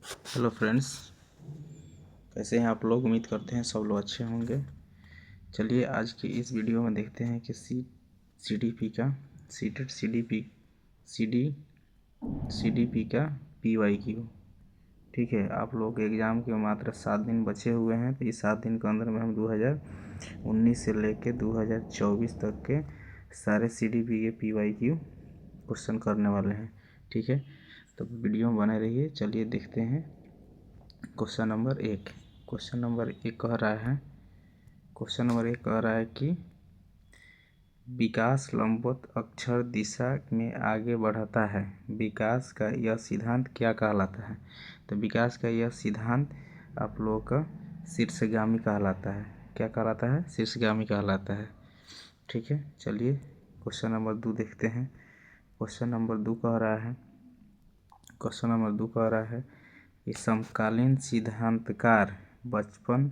Hello friends, कैसे हैं आप लोग। उम्मीद करते हैं सब लोग अच्छे होंगे। चलिए आज की इस वीडियो में देखते हैं कि सीडीपी का सीटेड सीडीपी का पीवाईक्यू। ठीक है, आप लोग के एग्ज़ाम के मात्र 7 दिन बचे हुए हैं, तो इस 7 दिन के अंदर में हम 2019 से लेके 2024 तक के सारे सीडीपी के पीवाईक्यू क्वेश्चन करने वाले हैं। ठीक है, तो वीडियो में बने रहिए। चलिए देखते हैं। क्वेश्चन नंबर एक कह रहा है कि विकास लंबवत अक्षर दिशा में आगे बढ़ता है। विकास का यह सिद्धांत क्या कहलाता है? तो विकास का यह सिद्धांत आप लोगों का शीर्षगामी कहलाता है। क्या कहलाता है? शीर्षगामी कहलाता है। ठीक है, चलिए क्वेश्चन नंबर 2 देखते हैं। क्वेश्चन नंबर 2 कह रहा है कि समकालीन सिद्धांतकार बचपन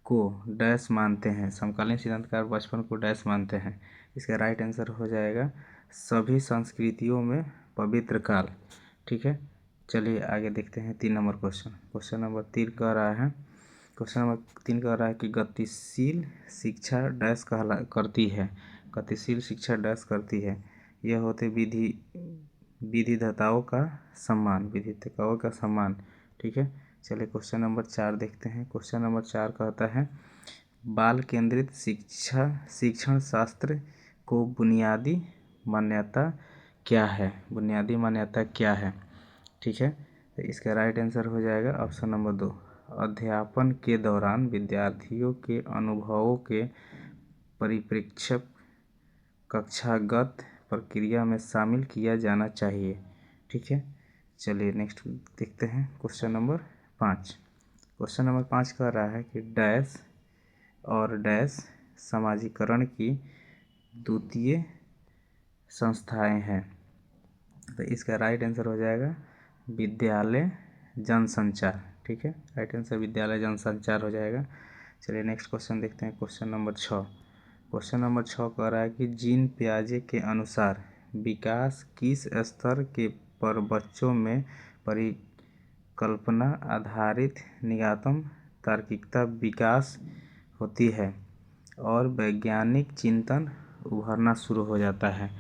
को डैश मानते हैं। समकालीन सिद्धांतकार बचपन को डैश मानते हैं। इसका राइट आंसर हो जाएगा सभी संस्कृतियों में पवित्र काल। ठीक है, चलिए आगे देखते हैं 3 नंबर क्वेश्चन। क्वेश्चन नंबर 3 कह रहा है कि गतिशील शिक्षा डैश करती है। गतिशील शिक्षा डैश करती है। यह होते विविधताओं का सम्मान। ठीक है, चलिए क्वेश्चन नंबर 4 देखते हैं। क्वेश्चन नंबर 4 कहता है बाल केंद्रित शिक्षण शास्त्र को बुनियादी मान्यता क्या है? ठीक है, तो इसका राइट आंसर हो जाएगा ऑप्शन नंबर 2। अध्यापन के दौरान विद्यार्थियों के अनुभवों के परिप्रेक्ष्य कक्षागत प्रक्रिया में शामिल किया जाना चाहिए। ठीक है, चलिए नेक्स्ट देखते हैं। क्वेश्चन नंबर 5 कह रहा है कि डैश और डैश समाजीकरण की द्वितीय संस्थाएं हैं। तो इसका राइट आंसर हो जाएगा विद्यालय जनसंचार। ठीक है, राइट आंसर विद्यालय जनसंचार हो जाएगा। चलिए नेक्स्ट क्वेश्चन देखते हैं। क्वेश्चन नंबर 6 कह रहा है कि जीन पियाजे के अनुसार विकास किस स्तर के पर बच्चों में परिकल्पना आधारित निगतम तार्किकता विकास होती है और वैज्ञानिक चिंतन उभरना शुरू हो जाता है।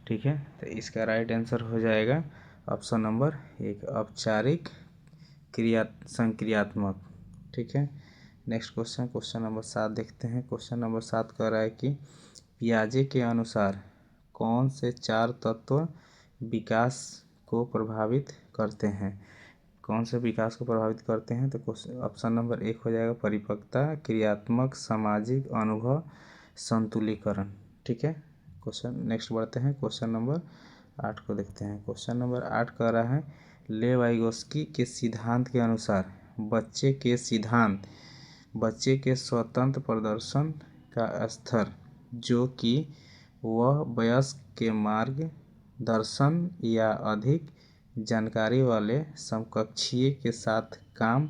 ठीक है, तो इसका राइट आंसर हो जाएगा ऑप्शन नंबर 1, औपचारिक संक्रियात्मक। ठीक है, नेक्स्ट क्वेश्चन नंबर 7 देखते हैं। क्वेश्चन नंबर 7 कह रहा है कि पियाजे के अनुसार कौन से 4 तत्व विकास को प्रभावित करते हैं? तो ऑप्शन नंबर 1 हो जाएगा परिपक्वता, क्रियात्मक, सामाजिक, अनुभव, संतुलीकरण। ठीक है, क्वेश्चन नेक्स्ट बढ़ते हैं। क्वेश्चन नंबर 8 को देखते हैं। क्वेश्चन नंबर 8 कह रहा है लेवाइगोस्की के सिद्धांत के अनुसार बच्चे के स्वतंत्र प्रदर्शन का स्तर, जो कि वह वयस्क के मार्गदर्शन या अधिक जानकारी वाले समकक्षीय के साथ काम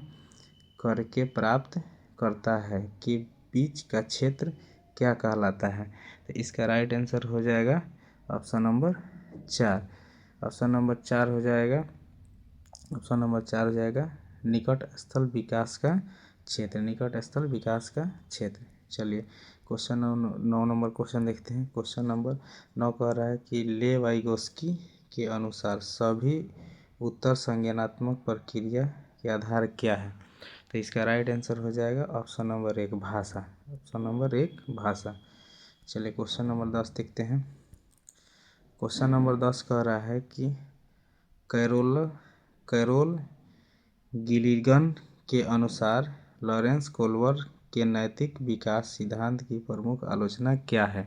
करके प्राप्त करता है, के बीच का क्षेत्र क्या कहलाता है? तो इसका राइट आंसर हो जाएगा ऑप्शन नंबर 4। ऑप्शन नंबर 4 हो जाएगा निकट स्थल विकास का क्षेत्र। चलिए क्वेश्चन 9 नंबर क्वेश्चन देखते हैं। क्वेश्चन नंबर 9 कह रहा है कि लेवाइगोस्की के अनुसार सभी उत्तर संज्ञानात्मक प्रक्रिया के आधार क्या है? तो इसका राइट आंसर हो जाएगा ऑप्शन नंबर 1 भाषा। चलिए क्वेश्चन नंबर 10 देखते हैं। क्वेश्चन नंबर 10 कह रहा है कि कैरोल गिलिगन के अनुसार लॉरेंस कोल्बर के नैतिक विकास सिद्धांत की प्रमुख आलोचना क्या है?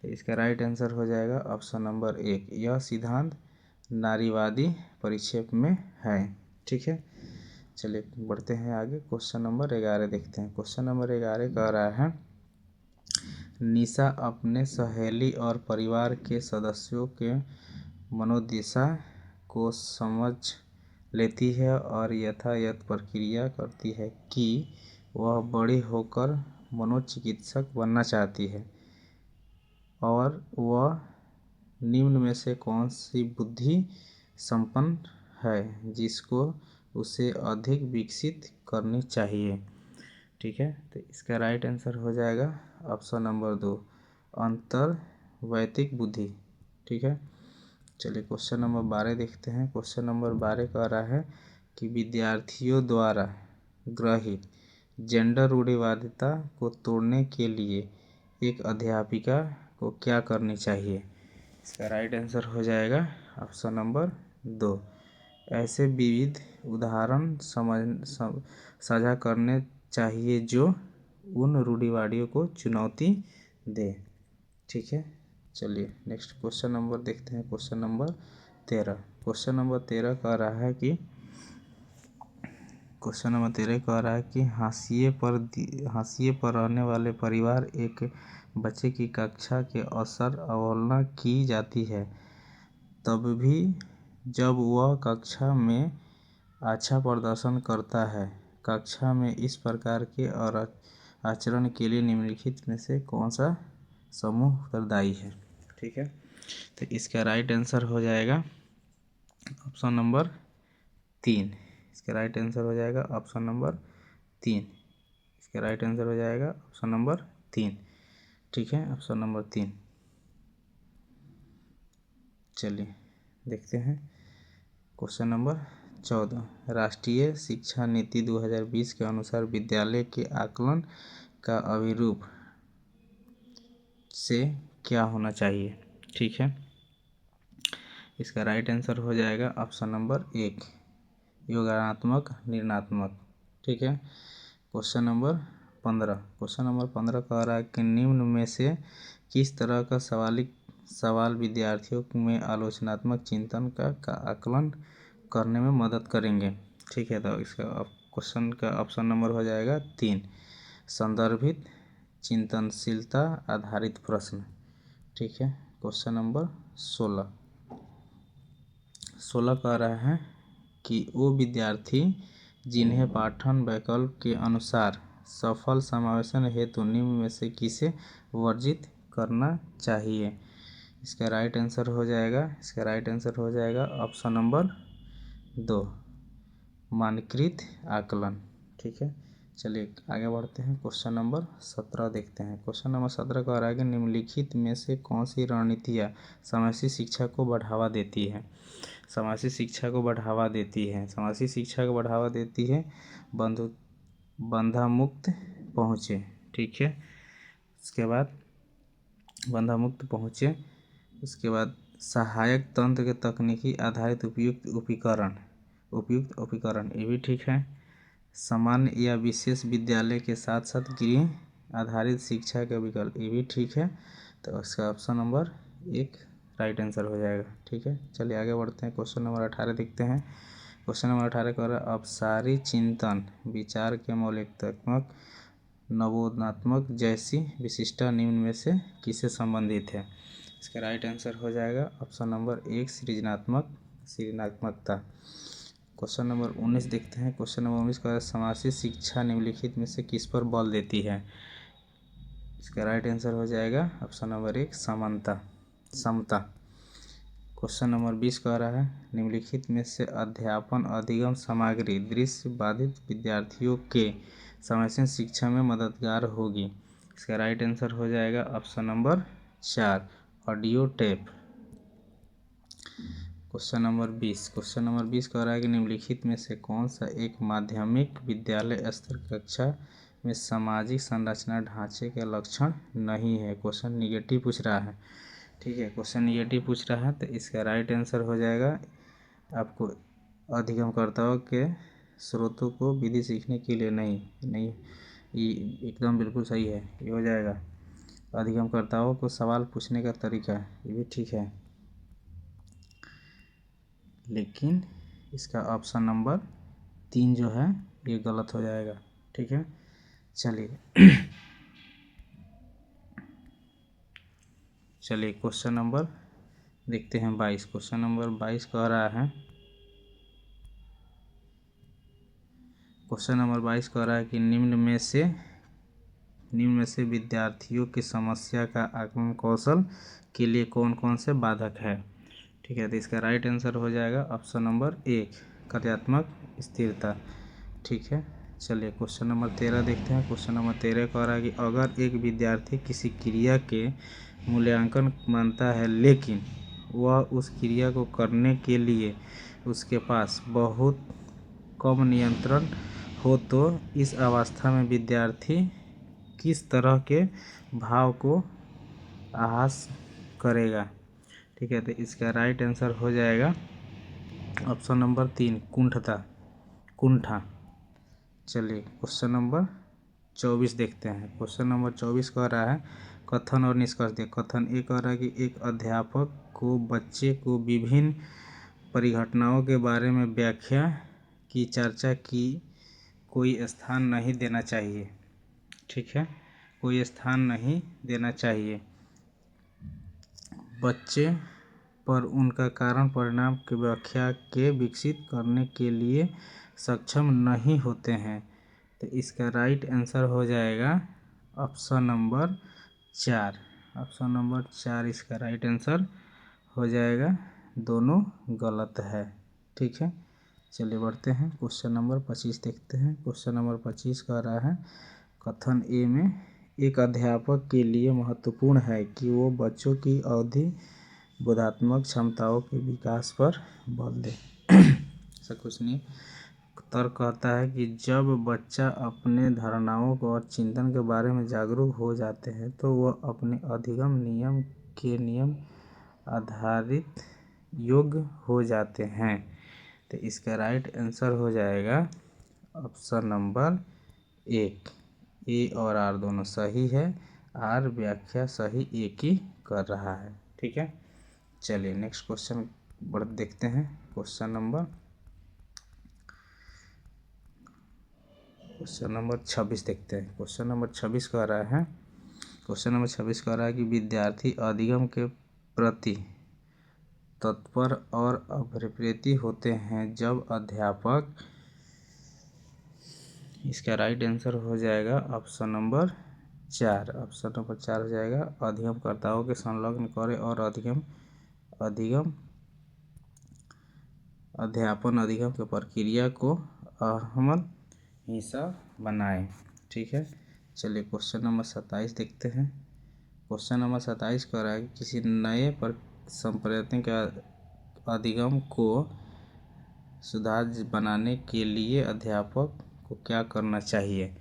तो इसका राइट आंसर हो जाएगा ऑप्शन नंबर 1, यह सिद्धांत नारीवादी परिक्षेप में है। ठीक है, चलिए बढ़ते हैं आगे। क्वेश्चन नंबर 11 देखते हैं। क्वेश्चन नंबर 11 कह रहा है निशा अपने सहेली और परिवार के सदस्यों के मनोदशा को समझ लेती है और यथायथ प्रक्रिया करती है कि वह बड़ी होकर मनोचिकित्सक बनना चाहती है और वह निम्न में से कौन सी बुद्धि संपन्न है जिसको उसे अधिक विकसित करनी चाहिए। ठीक है, तो इसका राइट आंसर हो जाएगा ऑप्शन नंबर 2, अंतर्वैयक्तिक बुद्धि। ठीक है, चलिए क्वेश्चन नंबर 12 देखते हैं। क्वेश्चन नंबर 12 कह रहा है कि विद्यार्थियों द्वारा ग्रहित जेंडर रूढ़िवादिता को तोड़ने के लिए एक अध्यापिका को क्या करनी चाहिए। इसका राइट आंसर हो जाएगा ऑप्शन नंबर 2, ऐसे विविध उदाहरण साझा करने चाहिए जो उन रूढ़िवादियों को चुनौती दे। ठीक है, चलिए नेक्स्ट क्वेश्चन नंबर देखते हैं। Question number 13। क्वेश्चन नंबर 13 कह रहा है कि हाशिए पर रहने वाले परिवार एक बच्चे की कक्षा के अवसर अवहेलना की जाती है, तब भी जब वह कक्षा में अच्छा प्रदर्शन करता है। कक्षा में इस प्रकार के और आचरण के लिए निम्नलिखित में से कौन सा समूह उत्तरदायी है। ठीक है, तो इसका राइट आंसर हो जाएगा ऑप्शन नंबर 3। इसका राइट आंसर हो जाएगा ऑप्शन नंबर 3। इसका राइट आंसर हो जाएगा ऑप्शन नंबर 3। ठीक है, ऑप्शन नंबर 3। चलिए देखते हैं क्वेश्चन नंबर 14। राष्ट्रीय शिक्षा नीति 2020 के अनुसार विद्यालय के आकलन का अभिरूप से क्या होना चाहिए। ठीक है, इसका राइट आंसर हो जाएगा ऑप्शन नंबर 1, योगात्मक निर्णयात्मक। ठीक है, क्वेश्चन नंबर 15। क्वेश्चन नंबर 15 कह रहा है कि निम्न में से किस तरह का सवाल विद्यार्थियों में आलोचनात्मक चिंतन का आकलन करने में मदद करेंगे। ठीक है, तो इसका क्वेश्चन का ऑप्शन नंबर हो जाएगा 3, संदर्भित चिंतनशीलता आधारित प्रश्न। ठीक है, क्वेश्चन नंबर 16 कह रहा है कि वो विद्यार्थी जिन्हें पाठन वैकल्प के अनुसार सफल समावेशन हेतु निम्न में से किसे वर्जित करना चाहिए। इसका राइट आंसर हो जाएगा ऑप्शन नंबर 2, मानकीकृत आकलन। ठीक है, चलिए आगे बढ़ते हैं। क्वेश्चन नंबर 17 देखते हैं। क्वेश्चन नंबर 17 कह रहा है कि निम्नलिखित में से कौन सी रणनीतियाँ समावेशी शिक्षा को बढ़ावा देती है। समावेशी शिक्षा को बढ़ावा देती है बंधामुक्त पहुँचे। ठीक है, उसके बाद बंधामुक्त पहुँचे, उसके बाद सहायक तंत्र के तकनीकी आधारित उपयुक्त उपकरण, ये भी ठीक है। सामान्य या विशेष विद्यालय के साथ साथ गृह आधारित शिक्षा के विकल्प, ये भी ठीक है। तो इसका ऑप्शन नंबर 1 राइट आंसर हो जाएगा। ठीक है, चलिए आगे बढ़ते हैं। क्वेश्चन नंबर 18 देखते हैं। क्वेश्चन नंबर 18 का अपसारी चिंतन विचार के मौलिकात्मक नवोत्थानात्मक जैसी विशिष्टता निम्न में से किससे संबंधित है। इसका राइट आंसर हो जाएगा ऑप्शन नंबर 1, सृजनात्मकता। क्वेश्चन नंबर 19 देखते हैं। क्वेश्चन नंबर 19 का समावेशी शिक्षा निम्नलिखित में से किस पर बल देती है। इसका राइट आंसर हो जाएगा ऑप्शन नंबर 1, समता। क्वेश्चन नंबर 20 कह रहा है निम्नलिखित में से अध्यापन अधिगम सामग्री दृश्य बाधित विद्यार्थियों के समावेशी शिक्षा में मददगार होगी। इसका राइट आंसर हो जाएगा option number 4, audio tape. Question number 20 कह रहा है कि निम्नलिखित में से कौन सा एक माध्यमिक विद्यालय स्तर कक्षा में सामाजिक संरचना ढांचे के लक्षण नहीं है। क्वेश्चन निगेटिव पूछ रहा है। ठीक है, क्वेश्चन निगेटिव पूछ रहा है, तो इसका राइट आंसर हो जाएगा आपको अधिगमकर्ताओं के स्रोतों को विधि सीखने के लिए नहीं, ये एकदम बिल्कुल सही है, ये हो जाएगा। अधिगमकर्ताओं को सवाल पूछने का तरीका, ये भी ठीक है, लेकिन इसका ऑप्शन नंबर 3 जो है ये गलत हो जाएगा। ठीक है, चलिए क्वेश्चन नंबर देखते हैं 22। क्वेश्चन नंबर 22 कह रहा है कि निम्न में से विद्यार्थियों की समस्या का आकलन कौशल के लिए कौन कौन से बाधक है। ठीक है, तो इसका राइट आंसर हो जाएगा ऑप्शन नंबर 1, कार्यात्मक स्थिरता। ठीक है, चलिए क्वेश्चन नंबर 13 देखते हैं। क्वेश्चन नंबर 13 कह रहा है कि अगर एक विद्यार्थी किसी क्रिया के मूल्यांकन मानता है लेकिन वह उस क्रिया को करने के लिए उसके पास बहुत कम नियंत्रण हो तो इस अवस्था में विद्यार्थी किस तरह के भाव को आभास करेगा। ठीक है, तो इसका राइट आंसर हो जाएगा ऑप्शन नंबर 3 कुंठा। चलिए क्वेश्चन नंबर 24 देखते हैं। क्वेश्चन नंबर 24 कह रहा है कथन और निष्कर्ष दे। कथन ए कह रहा है कि एक अध्यापक को बच्चे को विभिन्न परिघटनाओं के बारे में व्याख्या की चर्चा की कोई स्थान नहीं देना चाहिए। ठीक है, कोई स्थान नहीं देना चाहिए। बच्चे पर उनका कारण परिणाम की व्याख्या के विकसित करने के लिए सक्षम नहीं होते हैं। तो इसका राइट आंसर हो जाएगा ऑप्शन नंबर 4। ऑप्शन नंबर 4 इसका राइट आंसर हो जाएगा, दोनों गलत है। ठीक है, चलिए बढ़ते हैं। क्वेश्चन नंबर 25 देखते हैं। क्वेश्चन नंबर 25 कह रहा है कथन ए में एक अध्यापक के लिए महत्वपूर्ण है कि वो बच्चों की अवधि बोधात्मक क्षमताओं के विकास पर बल दे। ऐसा कुछ नहीं। तर्क कहता है कि जब बच्चा अपने धारणाओं को और चिंतन के बारे में जागरूक हो जाते हैं तो वह अपने अधिगम नियम आधारित योग्य हो जाते हैं। तो इसका राइट आंसर हो जाएगा ऑप्शन नंबर 1। ए और आर दोनों सही है, आर व्याख्या सही ए की कर रहा है। ठीक है, चलिए नेक्स्ट क्वेश्चन देखते हैं। क्वेश्चन नंबर 26 देखते हैं। क्वेश्चन नंबर 26 कह रहा है कि विद्यार्थी अधिगम के प्रति तत्पर और अभिप्रेती होते हैं जब अध्यापक। इसका राइट आंसर हो जाएगा ऑप्शन नंबर 4। ऑप्शन नंबर 4 हो जाएगा अधिगमकर्ताओं के संलग्न करें और अध्यापन अधिगम की प्रक्रिया को अहम हिस्सा बनाएं। ठीक है, चलिए क्वेश्चन नंबर 27 देखते हैं। क्वेश्चन नंबर 27 कह रहा है कि किसी नए संप्रदाय के अधिगम को सुधार बनाने के लिए अध्यापक को क्या करना चाहिए।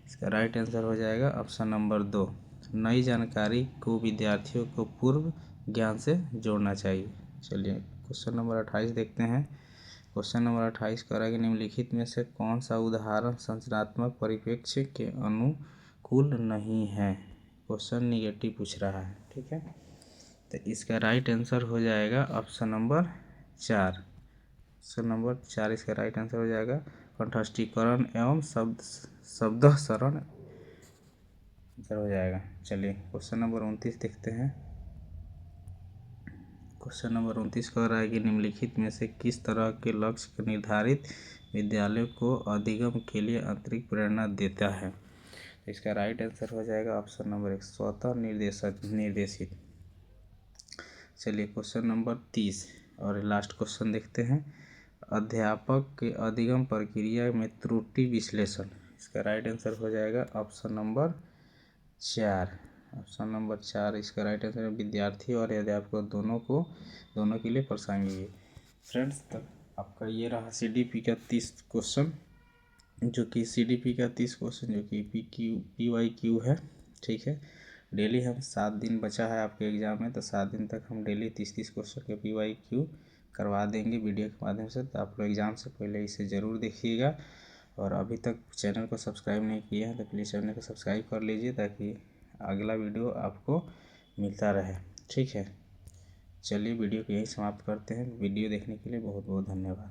इसका राइट आंसर हो जाएगा ऑप्शन नंबर 2। नई जानकारी को विद्यार्थियों को पूर्व ज्ञान से जोड़ना चाहिए। चलिए क्वेश्चन नंबर 28 देखते हैं। क्वेश्चन नंबर 28 कह रहा है कि निम्नलिखित में से कौन सा उदाहरण संरचनात्मक परिप्रेक्ष्य के अनुकूल नहीं है। क्वेश्चन निगेटिव पूछ रहा है। ठीक है, तो इसका राइट आंसर हो जाएगा ऑप्शन नंबर 4। ऑप्शन नंबर 4 इसका राइट आंसर हो जाएगा कंठस्थीकरण एवं शब्दशरण आंसर हो जाएगा। चलिए क्वेश्चन नंबर 29 देखते हैं। क्वेश्चन नंबर 29 कह रहा है कि निम्नलिखित में से किस तरह के लक्ष्य निर्धारित विद्यालय को अधिगम के लिए आंतरिक प्रेरणा देता है। इसका राइट आंसर हो जाएगा ऑप्शन नंबर 1 स्वतः निर्देशित। चलिए क्वेश्चन नंबर 30 और लास्ट क्वेश्चन देखते हैं। अध्यापक के अधिगम प्रक्रिया में त्रुटि विश्लेषण। इसका राइट आंसर हो जाएगा ऑप्शन नंबर 4। ऑप्शन नंबर 4 इसका राइट आंसर है विद्यार्थी और अध्यापक दोनों के लिए प्रासंगिक है। फ्रेंड्स, तब आपका ये रहा CDP का 30 क्वेश्चन जो कि PYQ है। ठीक है, डेली हम 7 दिन बचा है आपके एग्ज़ाम में, तो 7 दिन तक हम डेली 30 क्वेश्चन के PYQ करवा देंगे वीडियो के माध्यम से। तो आप लोग एग्ज़ाम से पहले इसे ज़रूर देखिएगा और अभी तक चैनल को सब्सक्राइब नहीं किया है तो प्लीज़ चैनल को सब्सक्राइब कर लीजिए ताकि अगला वीडियो आपको मिलता रहे। ठीक है, चलिए वीडियो को यहीं समाप्त करते हैं। वीडियो देखने के लिए बहुत बहुत धन्यवाद।